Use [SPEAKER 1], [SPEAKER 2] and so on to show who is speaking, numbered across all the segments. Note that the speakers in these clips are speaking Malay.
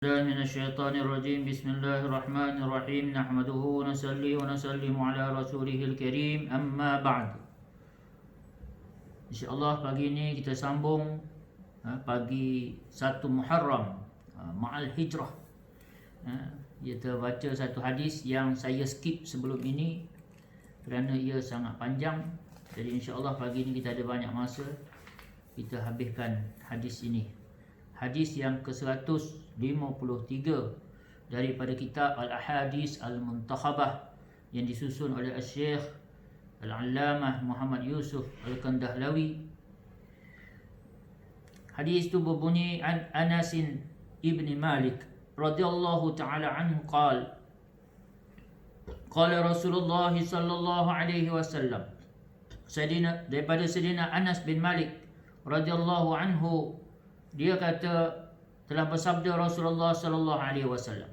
[SPEAKER 1] الله من الشيطان الرجيم. بسم الله الرحمن الرحيم. نحمده ونصلي ونسلم على رسوله الكريم. أما بعد. InsyaAllah pagi ini kita sambung pagi 1 Muharram Ma'al Hijrah. Kita baca satu hadis yang saya skip sebelum ini kerana ia sangat panjang. Jadi insyaAllah pagi ini kita ada banyak masa, kita habiskan hadis ini. Hadis yang ke-153 daripada kitab Al-Ahadis Al-Muntakhabah yang disusun oleh Syekh Al-Allamah Muhammad Yusuf Al-Kandahlawi. Hadis itu berbunyi, an Anas ibn Malik radhiyallahu ta'ala anhu qala Rasulullah sallallahu alaihi wasallam. Daripada Sayyidina Anas bin Malik radhiyallahu anhu, dia kata telah bersabda Rasulullah sallallahu alaihi wasallam.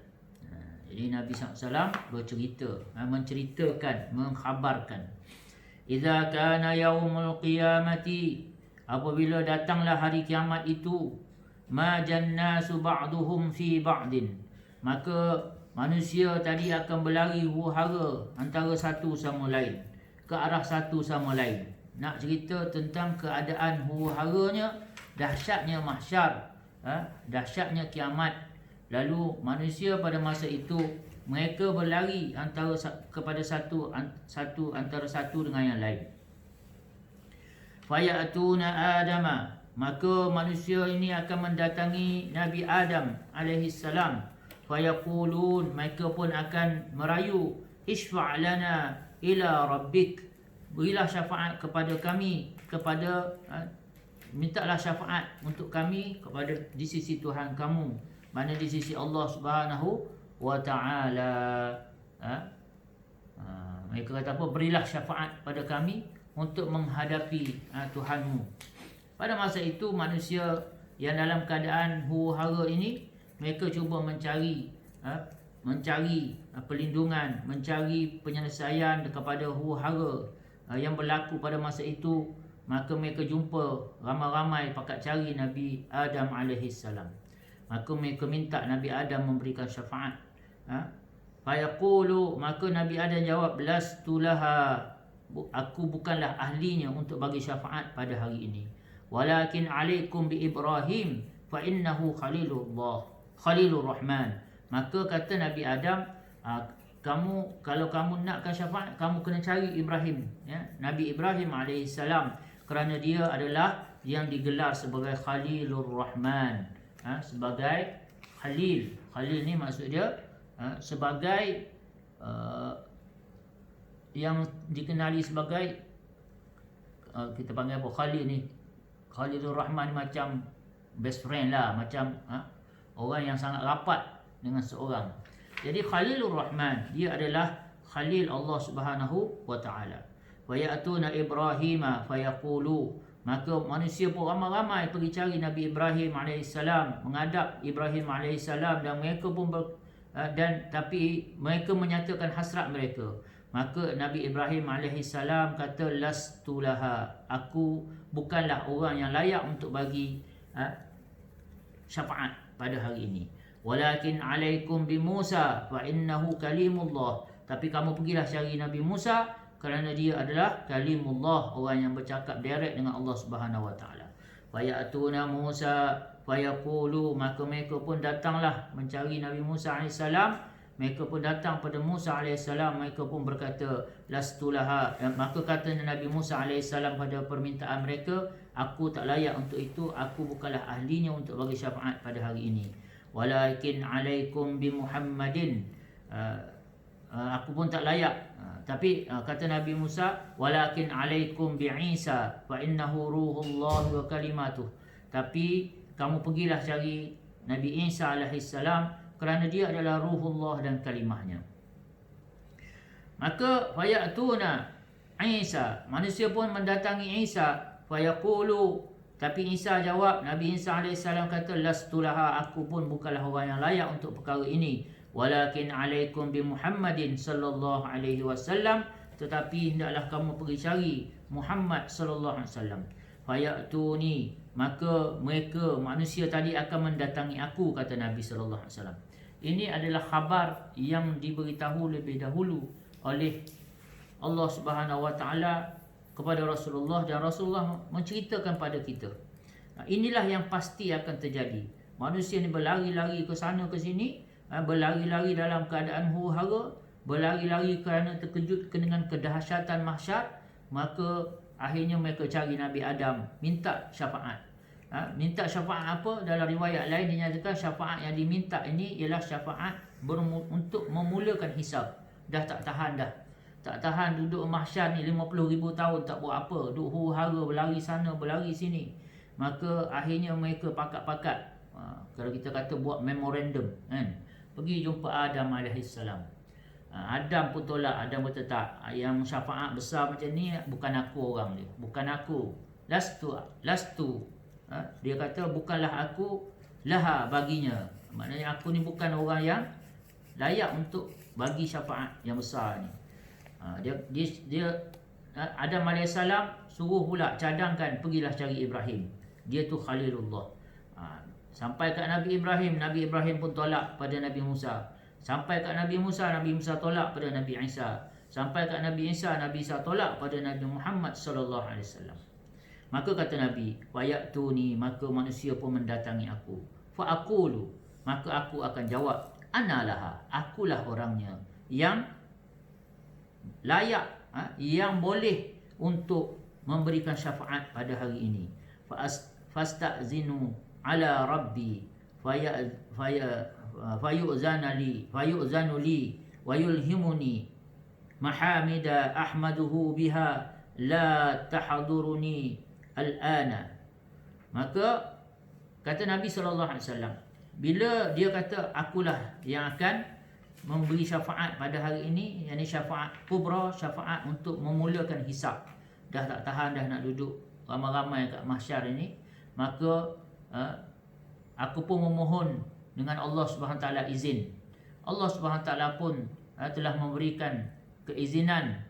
[SPEAKER 1] Jadi Nabi SAW bercerita, menceritakan, mengkhabarkan. Idza kana yaumul qiyamati, apabila datanglah hari kiamat itu, ma jannasu ba'duhum fi ba'din, maka manusia tadi akan berlari huru-hara antara satu sama lain, ke arah satu sama lain. Nak cerita tentang keadaan huru-haranya, dahsyatnya mahsyar, dahsyatnya kiamat. Lalu manusia pada masa itu mereka berlari antara satu dengan yang lain. Fayatuna Adama, maka manusia ini akan mendatangi Nabi Adam alaihi salam. Fayaqulun, mereka pun akan merayu, isfa' lana ila rabbik, berilah syafaat kepada kami, mintalah syafaat untuk kami kepada di sisi Tuhan kamu, mana di sisi Allah Subhanahu wa taala. Mereka kata apa? Berilah syafaat pada kami untuk menghadapi Tuhanmu. Pada masa itu manusia yang dalam keadaan huru-hara ini, mereka cuba mencari perlindungan, mencari penyelesaian kepada huru-hara yang berlaku pada masa itu. Maka mereka jumpa ramai-ramai pakat cari Nabi Adam alaihissalam. Maka mereka minta Nabi Adam memberikan syafaat. Fayaqulu, maka Nabi Adam jawab, lastu laha, aku bukanlah ahlinya untuk bagi syafaat pada hari ini. Walakin alaikum bi Ibrahim fa innahu Khalilur Rahman. Maka kata Nabi Adam, kalau kamu nakkan syafaat, kamu kena cari Ibrahim, Nabi Ibrahim alaihissalam, kerana dia adalah yang digelar sebagai Khalilur Rahman, sebagai Khalil. Khalil ni maksud dia sebagai yang dikenali sebagai kita panggil apa, Khalil ni, Khalilur Rahman macam best friend lah, macam orang yang sangat rapat dengan seorang. Jadi Khalilur Rahman, dia adalah Khalil Allah Subhanahu wa taala. Wa ya'tuna Ibrahim fayaqulu, maka manusia pun ramai-ramai pergi cari Nabi Ibrahim alaihissalam, menghadap Ibrahim alaihissalam, dan mereka pun tapi mereka menyatakan hasrat mereka. Maka Nabi Ibrahim alaihissalam kata, lastu laha, aku bukanlah orang yang layak untuk bagi syafaat pada hari ini. Walakin alaikum bi Musa fa innahu kalimullah, tapi kamu pergilah cari Nabi Musa kerana dia adalah kalimullah, orang yang bercakap direct dengan Allah Subhanahu wa taala. Fayatuna Musa fayaqulu, maka mereka pun datanglah mencari Nabi Musa alaihissalam. Mereka pun datang pada Musa alaihissalam, mereka pun berkata, lastu laha, maka kata Nabi Musa alaihissalam pada permintaan mereka, aku tak layak untuk itu, aku bukanlah ahlinya untuk bagi syafaat pada hari ini. Walakin alaikum bi Muhammadin, aku pun tak layak. Tapi kata Nabi Musa, walakin alaikum bi Isa fa innahu ruhullah wa kalimatuh, tapi kamu pergilah cari Nabi Isa alaihissalam kerana dia adalah ruhullah dan kalimahnya. Maka fayatuna Isa, manusia pun mendatangi Isa, fayaqulu, tapi Isa jawab, Nabi Isa alaihissalam kata, lastu laha, aku pun bukanlah orang yang layak untuk perkara ini. Walakin alaikum bi Muhammadin sallallahu alaihi wasallam, tetapi hendaklah kamu pergi cari Muhammad sallallahu alaihi wasallam. Fayatuni, maka mereka manusia tadi akan mendatangi aku, kata Nabi sallallahu alaihi wasallam. Ini adalah khabar yang diberitahu lebih dahulu oleh Allah Subhanahu wa taala kepada Rasulullah, dan Rasulullah menceritakan pada kita. Inilah yang pasti akan terjadi. Manusia ni berlari-lari ke sana ke sini, berlari-lari dalam keadaan huru-hara, berlari-lari kerana terkejut dengan kedahsyatan mahsyar, maka akhirnya mereka cari Nabi Adam, minta syafaat. Minta syafaat apa? Dalam riwayat lain dinyatakan syafaat yang diminta ini ialah syafaat untuk memulakan hisab. Dah tak tahan dah. Tak tahan duduk mahsyar ni 50,000 tahun tak buat apa, duduk huru-hara, berlari sana, berlari sini. Maka akhirnya mereka pakat-pakat, kalau kita kata buat memorandum kan, pergi jumpa Adam AS. Adam pun tolak. Adam kata tak, yang syafaat besar macam ni bukan aku orang dia, bukan aku. Lastu. Dia kata bukanlah aku, laha baginya. Maknanya aku ni bukan orang yang layak untuk bagi syafaat yang besar ni. Dia Adam AS suruh pula cadangkan, pergilah cari Ibrahim. Dia tu Khalilullah. Sampai kat Nabi Ibrahim pun tolak pada Nabi Musa. Sampai kat Nabi Musa tolak pada Nabi Isa. Sampai kat Nabi Isa tolak pada Nabi Muhammad sallallahu alaihi wasallam. Maka kata Nabi, "Fayatuni," maka manusia pun mendatangi aku. Fa aqulu, maka aku akan jawab, "Anallaha," akulah orangnya yang layak, yang boleh untuk memberikan syafaat pada hari ini. Fasta'zinu ala rabbi fayu'zanu li wa yulhimuni mahamida ahmaduhu biha la tahduruni al-ana. Maka kata Nabi sallallahu alaihi wasallam, bila dia kata akulah yang akan memberi syafaat pada hari ini, yakni syafaat kubra, syafaat untuk memulakan hisab. Dah tak tahan dah nak duduk ramai-ramai kat mahsyar ini, maka aku pun memohon dengan Allah Subhanahu taala izin. Allah Subhanahu taala pun telah memberikan keizinan.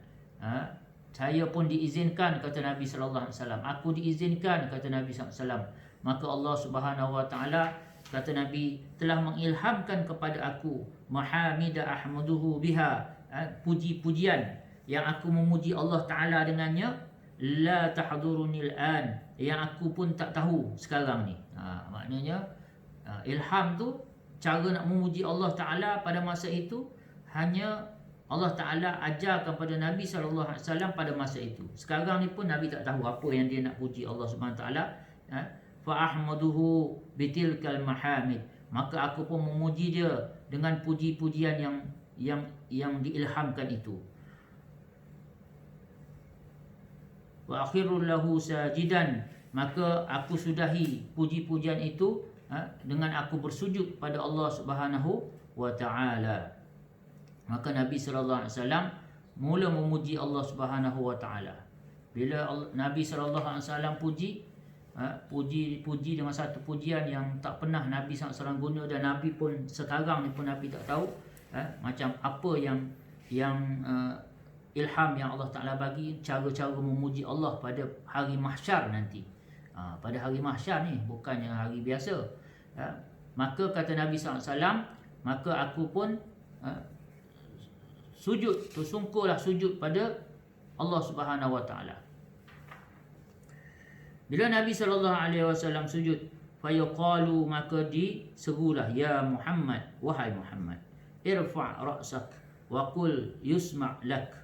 [SPEAKER 1] Saya pun diizinkan, kata Nabi sallallahu alaihi wasallam. Aku diizinkan, kata Nabi sallallahu alaihi wasallam. Maka Allah Subhanahu wa taala, kata Nabi, telah mengilhamkan kepada aku mahamida ahmaduhu biha, puji-pujian yang aku memuji Allah Ta'ala dengannya, la tahdurunil an, yang aku pun tak tahu sekarang ni. Maknanya ilham tu, cara nak memuji Allah Ta'ala pada masa itu, hanya Allah Ta'ala ajar kepada Nabi SAW pada masa itu. Sekarang ni pun Nabi tak tahu apa yang dia nak puji Allah Subhanahu Ta'ala. Fa'ahmaduhu bitilkal mahamid, maka aku pun memuji dia dengan puji-pujian yang diilhamkan itu. Wa akhirul lahu sajidan, maka aku sudahi puji-pujian itu dengan aku bersujud pada Allah Subhanahu wa taala. Maka Nabi sallallahu alaihi wasallam mula memuji Allah Subhanahu wa taala. Bila Nabi sallallahu alaihi wasallam puji dengan satu pujian yang tak pernah Nabi SAW guna, dan Nabi pun sekarang ni pun Nabi tak tahu macam apa yang ilham yang Allah Ta'ala bagi, cara-cara memuji Allah pada hari mahsyar nanti. Pada hari mahsyar ni, bukan yang hari biasa. Maka kata Nabi SAW, maka aku pun sujud, tersungkurlah sujud pada Allah Subhanahu Wa Ta'ala. Bila Nabi SAW sujud, fayaqalu, maka diserulah, ya Muhammad, wahai Muhammad, irfa' ra'sak wa qul yusma' lak.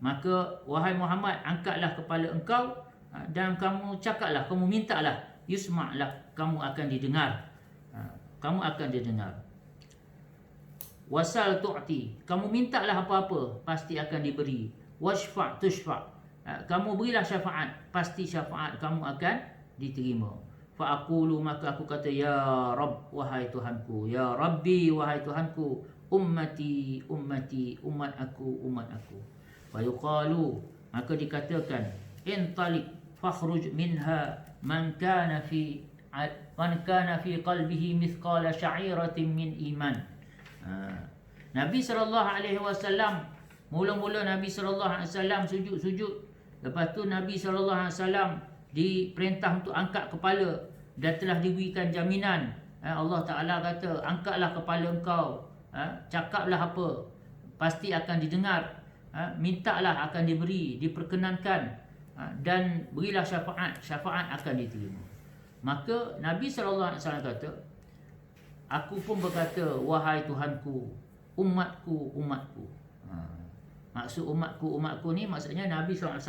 [SPEAKER 1] Maka wahai Muhammad, angkatlah kepala engkau dan kamu cakaplah, kamu mintalah, yusma' lak, kamu akan didengar. Kamu akan didengar. Wasal tu'ti, kamu mintalah apa-apa, pasti akan diberi. Washfa' tushfa', kamu berilah syafaat, pasti syafaat kamu akan diterima. Fa aqulu, maka aku kata, ya Rabb, wahai Tuhanku, ya Rabbi, wahai Tuhanku, ummati, ummati, umat aku, umat aku. Fa yuqalu, maka dikatakan, intalik fakhruj minha man kana fi qalbihi mithqala sya'iratin min iman. Nabi SAW, mula-mula Nabi SAW sujud. Lepas tu Nabi SAW diperintah untuk angkat kepala dan telah diberikan jaminan. Allah Ta'ala kata, angkatlah kepala engkau, cakaplah apa, pasti akan didengar, mintalah akan diberi, diperkenankan, dan berilah syafaat, syafaat akan diterima. Maka Nabi SAW kata, aku pun berkata, wahai Tuhanku, umatku, umatku. Maksud umatku, umatku ni maksudnya Nabi SAW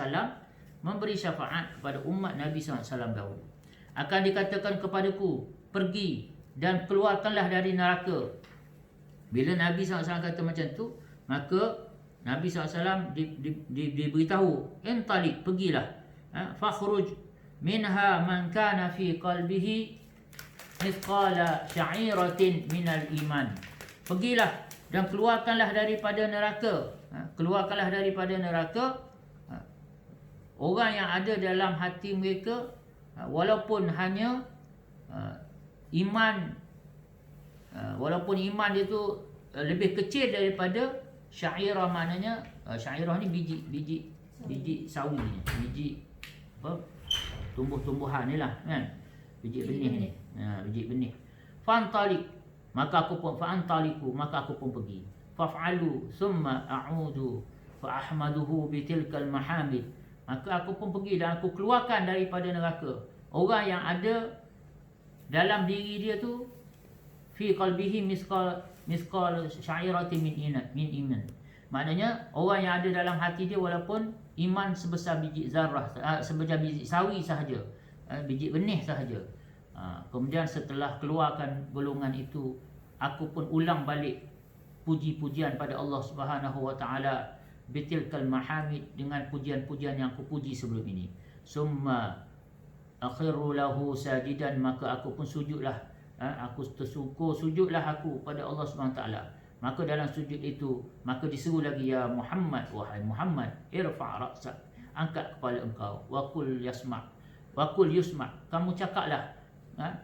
[SPEAKER 1] memberi syafaat kepada umat Nabi SAW dahulu. Akan dikatakan kepadaku, pergi dan keluarkanlah dari neraka. Bila Nabi SAW kata macam tu, maka Nabi SAW diberitahu, intalik, pergilah, fakhruj minha man kana fi qalbihi mithqala sya'iratin minal iman. Pergilah dan keluarkanlah daripada neraka, keluarkanlah daripada neraka orang yang ada dalam hati mereka walaupun hanya iman, walaupun iman dia tu lebih kecil daripada syairah. Maknanya syairah ni biji sawi, biji apa, tumbuh-tumbuhan ni lah kan, biji benih ni, biji benih. Fantalik, maka aku pun, fantaliku, maka aku pun pergi. Faf'alu thumma a'udu fa ahmaduhu bitilkal mahamid, maka aku pun pergi dan aku keluarkan daripada neraka orang yang ada dalam diri dia tu fi qalbihi misqal sya'iratin min iman. Maknanya orang yang ada dalam hati dia walaupun iman sebesar biji zarah, sebesar biji sawi sahaja, biji benih sahaja. Kemudian setelah keluarkan golongan itu, aku pun ulang balik puji-pujian pada Allah Subhanahu wa taala bitilkal mahamid, dengan pujian-pujian yang aku puji sebelum ini. Summa akhiru lahu sajidan, maka aku pun sujudlah, aku tersungkur sujudlah aku pada Allah Subhanahu wa taala. Maka dalam sujud itu, maka diseru lagi, ya Muhammad, wahai Muhammad, irfa' ra'sak, angkat kepala engkau, waqul yasma', waqul yusma', kamu cakaplah,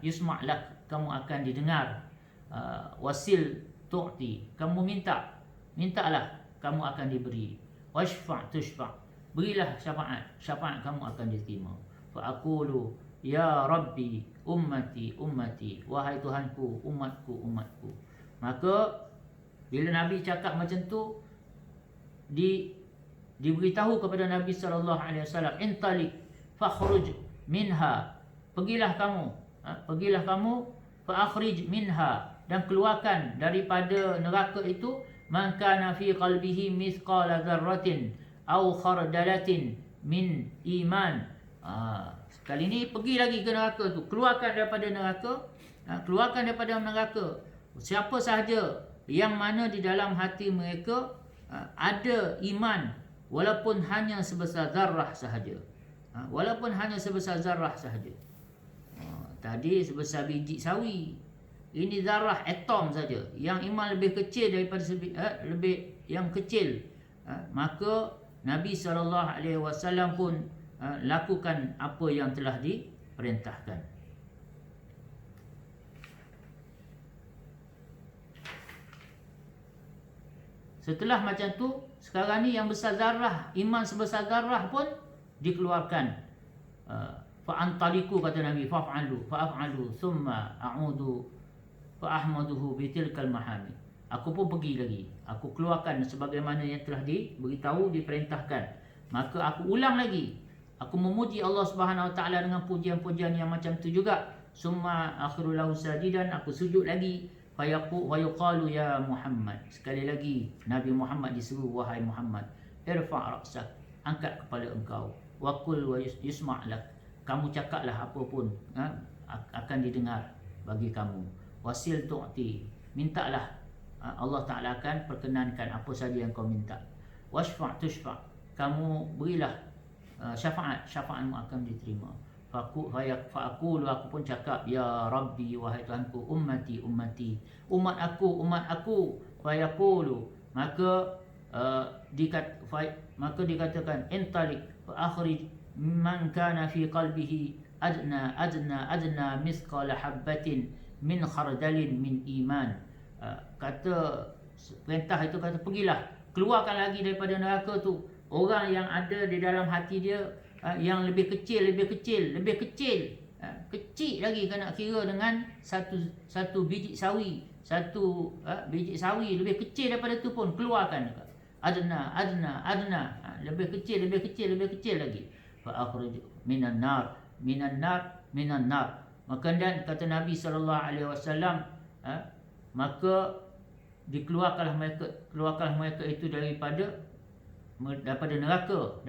[SPEAKER 1] yusma'lah, kamu akan didengar, wasil tu'ti, kamu mintalah, kamu akan diberi, washfa' tushfa', berilah syafaat, syafaat kamu akan diterima. Fa aqulu ya Rabbi ummati ummati, wahai Tuhanku, umatku umatku. Maka bila Nabi cakap macam tu, diberitahu kepada Nabi SAW, intalik fakhruj minha, pergilah kamu, fa akhrij minha, dan keluarkan daripada neraka itu, man kana fi qalbihi mithqala dzarratin aw khardalatin min iman. Kali ni pergi lagi ke neraka tu, keluarkan daripada neraka, keluarkan daripada neraka siapa sahaja yang mana di dalam hati mereka ada iman walaupun hanya sebesar zarah sahaja, walaupun hanya sebesar zarah sahaja. Tadi sebesar biji sawi, ini zarah, atom saja, yang iman lebih kecil daripada lebih yang kecil. Maka Nabi SAW pun lakukan apa yang telah diperintahkan. Setelah macam tu, sekarang ni yang besar zarah, iman sebesar zarah pun dikeluarkan. Fa'antaliku, kata Nabi, fa'af'alu thumma a'udu fa'ahmaduhu bitilkal mahamid. Aku pun pergi lagi, aku keluarkan sebagaimana yang telah diberitahu, diperintahkan. Maka aku ulang lagi, aku memuji Allah Subhanahu wa taala dengan pujian-pujian yang macam tu juga. Summa akhiru lahu sajidan, aku sujud lagi. Fayuqalu ya Muhammad, sekali lagi Nabi Muhammad disuruh, wahai Muhammad, irfa' ra'sak, angkat kepala engkau, waqul wa yusma' lak, kamu cakaplah apa pun akan didengar bagi kamu, wasil tu'ti, mintalah, Allah Ta'ala akan perkenankan apa saja yang kau minta, washfa' tushfa', kamu berilah syafaat, syafaatmu akan diterima. Fa'akulu, aku pun cakap, ya Rabbi, wahai Tuhanku, ummati ummati, umat aku. Fa'akulu, maka dikatakan, intalik fa'akhrij man kana fi qalbihi adna mithqala habbatin min khardalin min iman. Kata perintah itu, kata pergilah, keluarkan lagi daripada neraka tu orang yang ada di dalam hati dia yang lebih kecil, kecil lagi kan nak kira dengan satu biji sawi, biji sawi lebih kecil daripada tu pun keluarkan. Adna, lebih kecil lagi. Fa akhruj minan nar. Maka dan kata Nabi SAW, maka keluarkanlah mereka itu daripada neraka.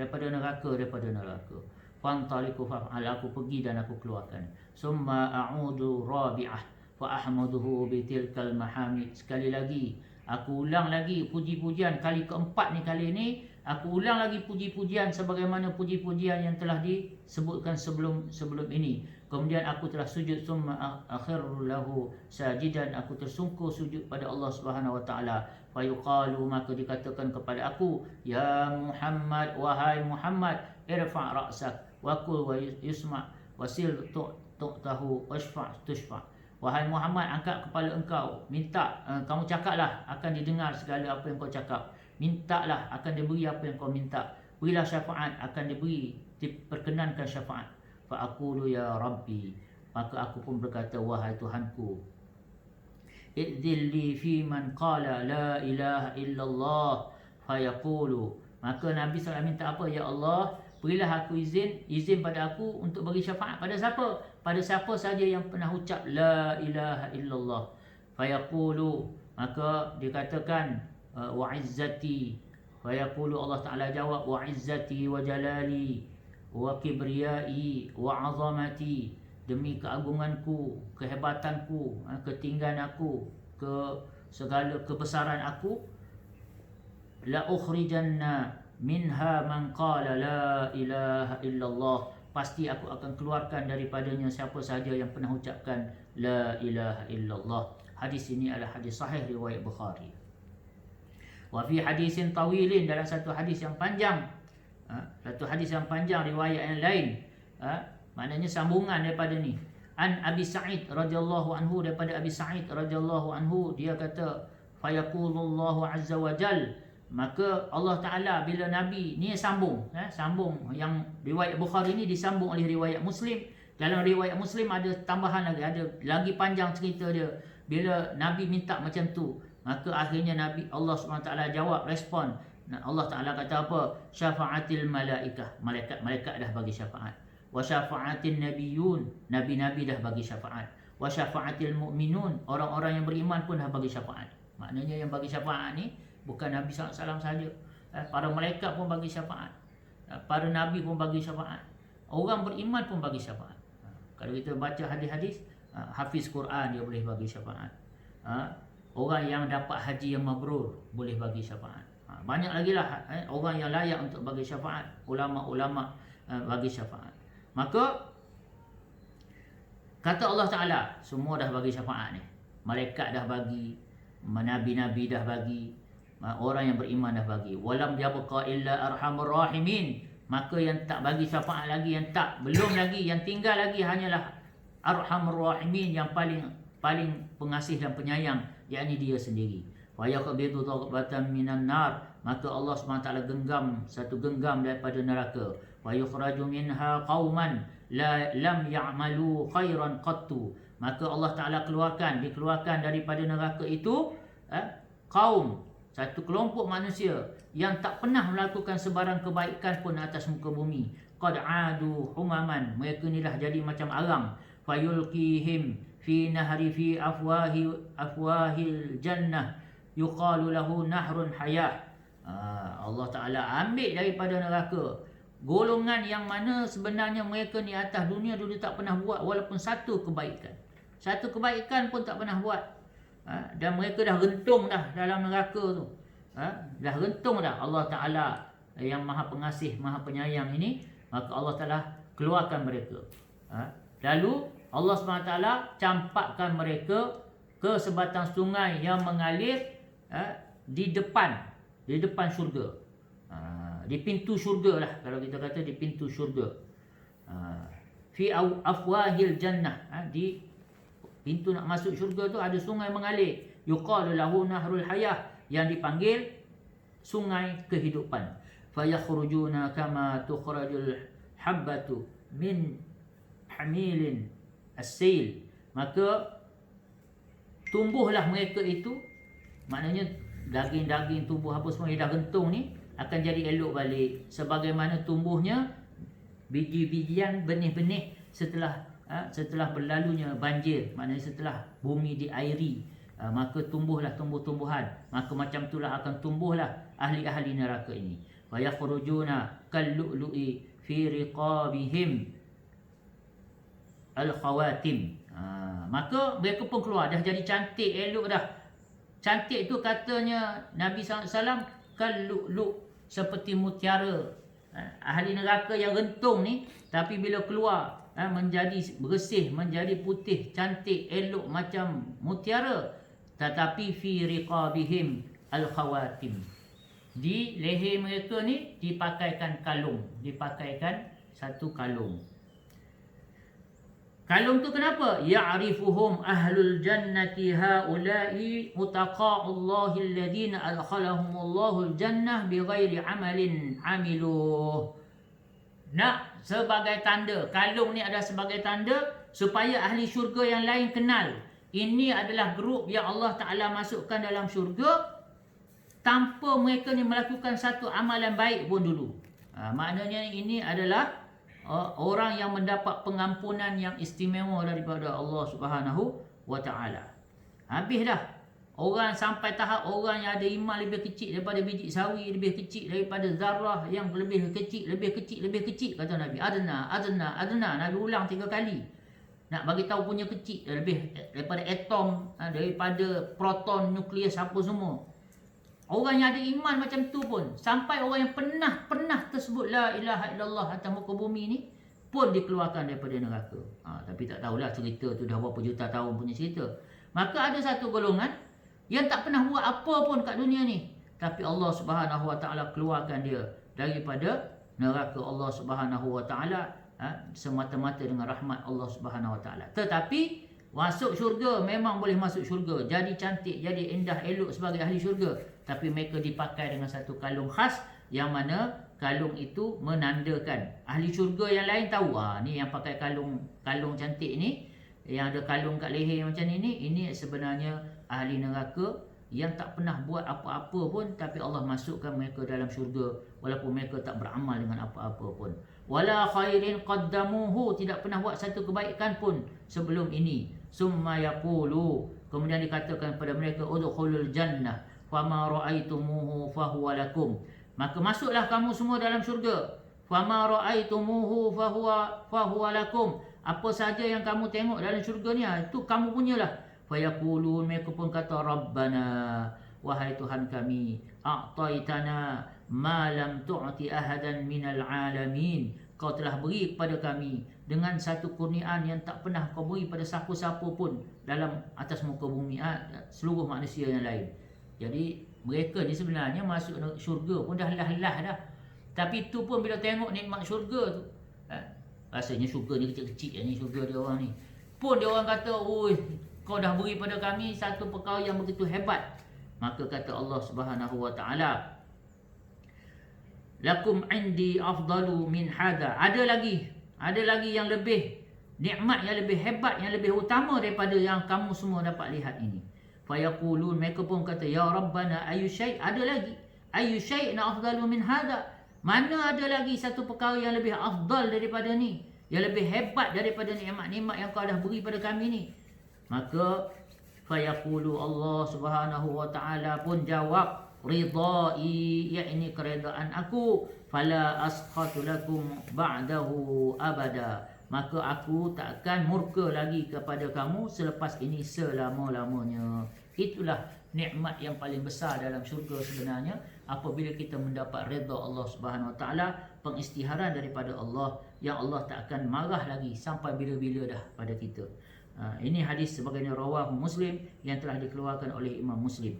[SPEAKER 1] Fantaliku fa'al, aku pergi dan aku keluarkan. Summa a'udu rabi'ah fa ahmaduhu bitilkal mahamid. Sekali lagi aku ulang lagi puji-pujian kali keempat ni, kali ni aku ulang lagi puji-pujian sebagaimana puji-pujian yang telah disebutkan sebelum ini. Kemudian aku telah sujud, summa akhirru lahu sajidan, aku tersungkur sujud pada Allah Subhanahu wa taala. Fa yuqalu, maka dikatakan kepada aku, ya Muhammad, wahai Muhammad, irfa' ra'sak wa qul wa yusma' wasil tu'tahu washfa' tushfa'. Wahai Muhammad, angkat kepala engkau, minta, kamu cakaplah, akan didengar segala apa yang kau cakap. Mintalah, akan diberi apa yang kau minta. Berilah syafaat, akan diperkenankan syafaat. Fa aqulu ya Rabbi, maka aku pun berkata, wahai Tuhanku, idzilli fi man qala la ilaha illallah fa yaqulu. Maka Nabi SAW minta apa? Ya Allah, berilah aku izin pada aku untuk bagi syafaat pada siapa? Pada siapa saja yang pernah ucap la ilaha illallah. Fa yaqulu, maka dikatakan wa izzati. Fa yaqulu, Allah Taala jawab, wa izzati wa jalali wa kibriyai wa azamati, demi keagunganku, kehebatanku, ketinggian aku, segala kebesaran aku, la ukhrijanna minha man qala la ilaha illallah, pasti aku akan keluarkan daripadanya siapa sahaja yang pernah ucapkan la ilaha illallah. Hadis ini adalah hadis sahih riwayat Bukhari. Wa fi hadisin tawilin, dalam satu hadis yang panjang, riwayat yang lain, maknanya sambungan daripada ni. An Abi Sa'id radhiyallahu anhu, daripada Abi Sa'id radhiyallahu anhu, dia kata, fayaqulullahu azza wa jal, maka Allah Ta'ala bila Nabi ni sambung yang riwayat Bukhari ni disambung oleh riwayat Muslim. Dalam riwayat Muslim ada tambahan lagi, ada lagi panjang cerita dia. Bila Nabi minta macam tu, maka akhirnya Allah SWT jawab, respon. Allah Ta'ala kata apa? Syafa'atil malaikah, malaikat dah bagi syafaat. Wa syafa'atil nabiyun, nabi-nabi dah bagi syafaat. Wa syafa'atil mu'minun, orang-orang yang beriman pun dah bagi syafaat. Maknanya yang bagi syafaat ni bukan Nabi SAW sahaja, para malaikat pun bagi syafaat, para nabi pun bagi syafaat, orang beriman pun bagi syafaat. Kalau kita baca hadis-hadis, hafiz Quran dia boleh bagi syafaat, orang yang dapat haji yang mabrur boleh bagi syafaat. Banyak lagi lah orang yang layak untuk bagi syafaat, ulama-ulama bagi syafaat. Maka kata Allah Ta'ala, semua dah bagi syafaat ni. Malaikat dah bagi, nabi-nabi dah bagi, orang yang beriman dah bagi. Walam yabqa illa arhamur rahimin, maka yang tak bagi syafaat lagi, belum lagi, yang tinggal lagi hanyalah arhamur rahimin, yang paling pengasih dan penyayang, yakni dia sendiri. Wa yaqbidu dharbatan minan nar, maka Allah SWT satu genggam daripada neraka. Wa yukhraju minha qauman lam ya'malu khairan qattu, maka Allah Ta'ala dikeluarkan daripada neraka itu kaum, satu kelompok manusia yang tak pernah melakukan sebarang kebaikan pun atas muka bumi. Qad adu humaman, mereka ni dah jadi macam arang. Fayulqihim fi nahri fi afwahil jannah yuqalu lahu nahrun hayah. Allah Ta'ala ambil daripada neraka golongan yang mana sebenarnya mereka ni atas dunia dulu tak pernah buat walaupun satu kebaikan pun tak pernah buat. Dan mereka dah rentung dah dalam neraka tu. Dah rentung dah. Allah Ta'ala yang maha pengasih, maha penyayang ini, maka Allah Ta'ala keluarkan mereka. Lalu Allah SWT campakkan mereka ke sebatang sungai yang mengalir di depan syurga. Di pintu syurga lah, kalau kita kata di pintu syurga. Fi afwahil jannah, di pintu nak masuk syurga tu ada sungai mengalir. Yuqalu lahu nahrul hayah, yang dipanggil sungai kehidupan. Fayakhrujuna kama tukhrajul habbatu min hamilin as-sail, maka tumbuhlah mereka itu, maknanya daging-daging tubuh apa semua yang dah gentung ni akan jadi elok balik sebagaimana tumbuhnya biji-bijian, benih-benih setelah berlalunya banjir, maknanya setelah bumi diairi, maka tumbuhlah tumbuh-tumbuhan, maka macam itulah akan tumbuhlah ahli-ahli neraka ini. Wa yakhrujuna kal-lu'lu'i fi riqabihim al-khawatim. Maka mereka pun keluar dah jadi cantik, elok dah. Cantik tu katanya Nabi SAW kal-lu'lu', seperti mutiara. Ahli neraka yang rentung ni, tapi bila keluar menjadi bersih, menjadi putih, cantik, elok macam mutiara. Tetapi fi riqabihim al-khawatim, di leher mereka ni dipakaikan kalung, dipakaikan satu kalung. Kalung tu kenapa? Ya'rifuhum ahlul jannati haula'i mutaqa'ullahi alladhina adkhalahumullahu al-jannah bighairi amalin amiluh. Nak sebagai tanda, kalung ni adalah sebagai tanda supaya ahli syurga yang lain kenal ini adalah grup yang Allah Ta'ala masukkan dalam syurga tanpa mereka ni melakukan satu amalan baik pun dulu. Maknanya ini adalah orang yang mendapat pengampunan yang istimewa daripada Allah Subhanahu wa Ta'ala. Habis dah. Orang sampai tahap orang yang ada iman lebih kecil daripada biji sawi, lebih kecil daripada zarah yang lebih kecil, lebih kecil, kata Nabi. Adna. Nabi ulang 3 kali. Nak bagi tahu punya kecil, lebih daripada atom, daripada proton, nukleus, apa semua. Orang yang ada iman macam tu pun, sampai orang yang pernah tersebut la ilaha illallah atas muka bumi ni pun dikeluarkan daripada neraka. Tapi tak tahulah cerita tu dah berapa juta tahun punya cerita. Maka ada satu golongan yang tak pernah buat apa pun kat dunia ni, tapi Allah Subhanahu wa Ta'ala keluarkan dia daripada neraka Allah Subhanahu wa Ta'ala, semata-mata dengan rahmat Allah Subhanahu wa Ta'ala. Tetapi masuk syurga, memang boleh masuk syurga, jadi cantik, jadi indah, elok sebagai ahli syurga, tapi mereka dipakai dengan satu kalung khas, yang mana kalung itu menandakan ahli syurga yang lain tahu, ni yang pakai kalung cantik ni, yang ada kalung kat leher macam ini sebenarnya ahli neraka yang tak pernah buat apa-apa pun, tapi Allah masukkan mereka dalam syurga walaupun mereka tak beramal dengan apa-apa pun. Wala khairin qaddamuhu, tidak pernah buat satu kebaikan pun sebelum ini. Summa yaqulu, kemudian dikatakan kepada mereka, udkhulul jannah fama ra'aitumuhu fahuwa lakum, maka masuklah kamu semua dalam syurga. Fama ra'aitumuhu fahuwa lakum, apa saja yang kamu tengok dalam syurga ni, itu kamu punyalah. Fayaqulun, mereka pun kata, Rabbana, wahai Tuhan kami, a'taitana ma lam tu'ti ahadan minal alamin, kau telah beri kepada kami dengan satu kurniaan yang tak pernah kau beri pada siapa-siapa pun dalam atas muka bumi, seluruh manusia yang lain. Jadi mereka ni sebenarnya masuk syurga pun dah lah dah. Tapi tu pun bila tengok nikmat syurga tu, rasanya syurga ni kecil-kecil ni, syurga dia orang ni. Pun dia orang kata, oi, kau dah beri pada kami satu perkara yang begitu hebat. Maka kata Allah Subhanahu wa Ta'ala, lakum indi afdalu min hada, ada lagi yang lebih nikmat, yang lebih hebat, yang lebih utama daripada yang kamu semua dapat lihat ini. Fayaqulun, mereka pun kata, ya Rabbana ayu syai', ada lagi, ayu syai'na afdalu min hada, mana ada lagi satu perkara yang lebih afdal daripada ni, yang lebih hebat daripada nikmat-nikmat yang kau dah beri pada kami ni. Maka fayaqulu, Allah Subhanahu wa Ta'ala pun jawab, ridai, yakni keredaan aku, fala askhatu lakum ba'dahu abada, maka aku takkan murka lagi kepada kamu selepas ini selama-lamanya. Itulah nikmat yang paling besar dalam syurga sebenarnya, apabila kita mendapat redha Allah Subhanahu wa Ta'ala, pengistiharan daripada Allah yang Allah tak akan marah lagi sampai bila-bila dah pada kita. Ini hadis sebagaimana rawahu Muslim, yang telah dikeluarkan oleh Imam Muslim.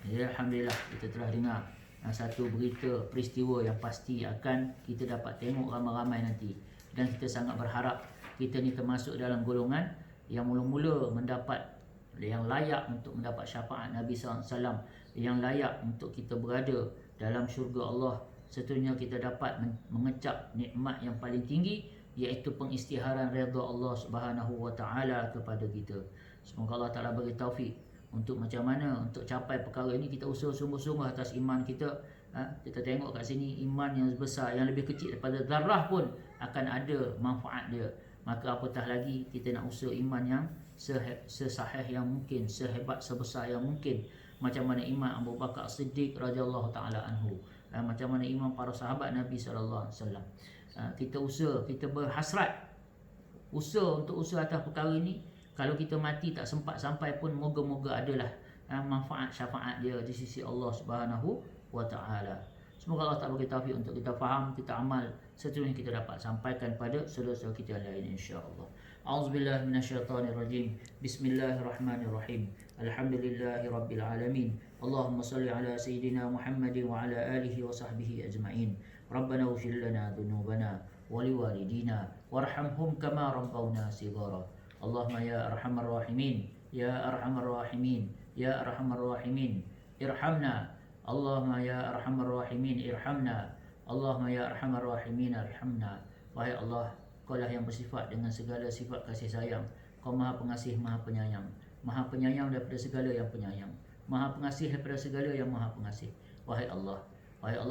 [SPEAKER 1] Ya, alhamdulillah, kita telah dengar satu berita peristiwa yang pasti akan kita dapat tengok ramai-ramai nanti, dan kita sangat berharap kita ni termasuk dalam golongan yang mula-mula mendapat, yang layak untuk mendapat syafaat Nabi SAW, yang layak untuk kita berada dalam syurga Allah Seterusnya kita dapat mengecap nikmat yang paling tinggi, iaitu pengisytiharan redha Allah Subhanahu wa taala kepada kita. Semoga Allah Taala bagi taufik untuk macam mana untuk capai perkara ini. Kita usaha sungguh-sungguh atas iman kita. Kita tengok kat sini, iman yang besar, yang lebih kecil daripada zarah pun akan ada manfaat dia. Maka apatah lagi kita nak usaha iman yang sesahih yang mungkin, sehebat sebesar yang mungkin. Macam mana iman Abu Bakar Siddiq radhiyallahu taala anhu, macam mana iman para sahabat Nabi sallallahu alaihi wasallam. Kita usaha, kita berhasrat usaha untuk usaha atas perkara ini. Kalau kita mati tak sempat sampai pun, moga-moga adalah manfaat syafaat dia di sisi Allah Subhanahu wa taala. Semoga Allah Taala bagi taufik untuk kita faham, kita amal, seterusnya kita dapat sampaikan pada saudara-saudara kita lain insya-Allah. A'udzubillahi minasyaitonirrajim. Bismillahirrahmanirrahim. Alhamdulillahirabbil alamin. Allahumma shalli ala sayidina Muhammadin wa ala alihi wa sahbihi ajma'in. Rabbana ighfir lana dhunubana wa liwalidina warhamhum kama rabbawna shighara. Allahumma ya arhamar rahimin, ya arhamar rahimin, ya arhamar rahimin, irhamna. Allahumma ya arhamar rahimin, irhamna. Allahumma ya arhamar rahimin, irhamna. Wahai Allah, Kau lah yang bersifat dengan segala sifat kasih sayang. Kau Maha Pengasih, Maha Penyayang. Maha Penyayang daripada segala yang penyayang, Maha Pengasih daripada segala yang Maha Pengasih. Wahai Allah,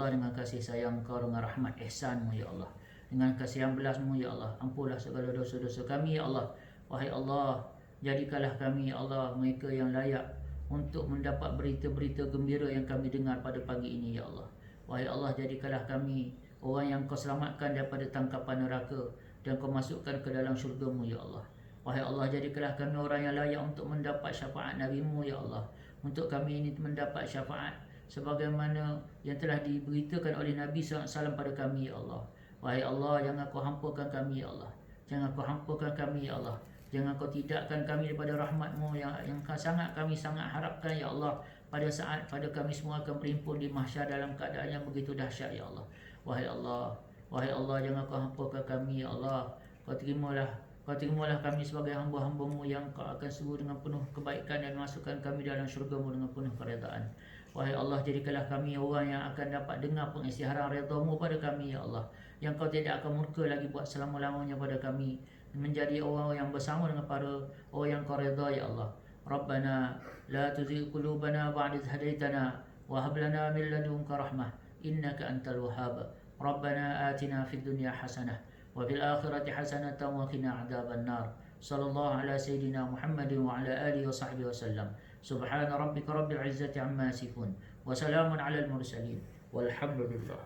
[SPEAKER 1] dengan kasih sayang Kau, dengan rahmat ihsan-Mu ya Allah, dengan kasihan belas-Mu ya Allah, ampunlah segala dosa-dosa kami ya Allah. Wahai Allah, jadikanlah kami ya Allah mereka yang layak untuk mendapat berita-berita gembira yang kami dengar pada pagi ini ya Allah. Wahai Allah, jadikanlah kami orang yang Kau selamatkan daripada tangkapan neraka dan Kau masukkan ke dalam syurga-Mu ya Allah. Wahai Allah, jadikanlah kami orang yang layak untuk mendapat syafaat Nabi-Mu ya Allah. Untuk kami ini mendapat syafaat sebagaimana yang telah diberitakan oleh Nabi SAW pada kami ya Allah. Wahai Allah, jangan Kau hampakan kami ya Allah. Jangan Kau hampakan kami ya Allah. Jangan Kau tidakkan kami daripada rahmat-Mu yang sangat kami sangat harapkan ya Allah, pada saat kami semua akan berhimpun di mahsyar dalam keadaan yang begitu dahsyat ya Allah. Wahai Allah, jangan Kau hampakan kami ya Allah. Kau terimalah kami sebagai hamba-hamba-Mu yang Kau akan suruh dengan penuh kebaikan dan masukkan kami dalam syurga-Mu dengan penuh keredaan. Wahai Allah, jadikanlah kami orang yang akan dapat dengar pengisytiharan redha-Mu pada kami ya Allah, yang Kau tidak akan murka lagi buat selama-lamanya pada kami, menjadi orang yang bersama dengan para orang yang Kau redha ya Allah. Rabbana la tuzigh qulubana ba'da idh hadaitana wa hab lana min ladunka rahmah innaka antal wahhab. Rabbana atina fid dunya hasanah wa fil akhirati hasanatan wa qina adzaban nar. Sallallahu ala sayidina Muhammadin wa ala alihi wa sahbihi wasallam. Subhana rabbika rabbil izzati amma yasifun wa salamun alal mursalin walhamdulillah.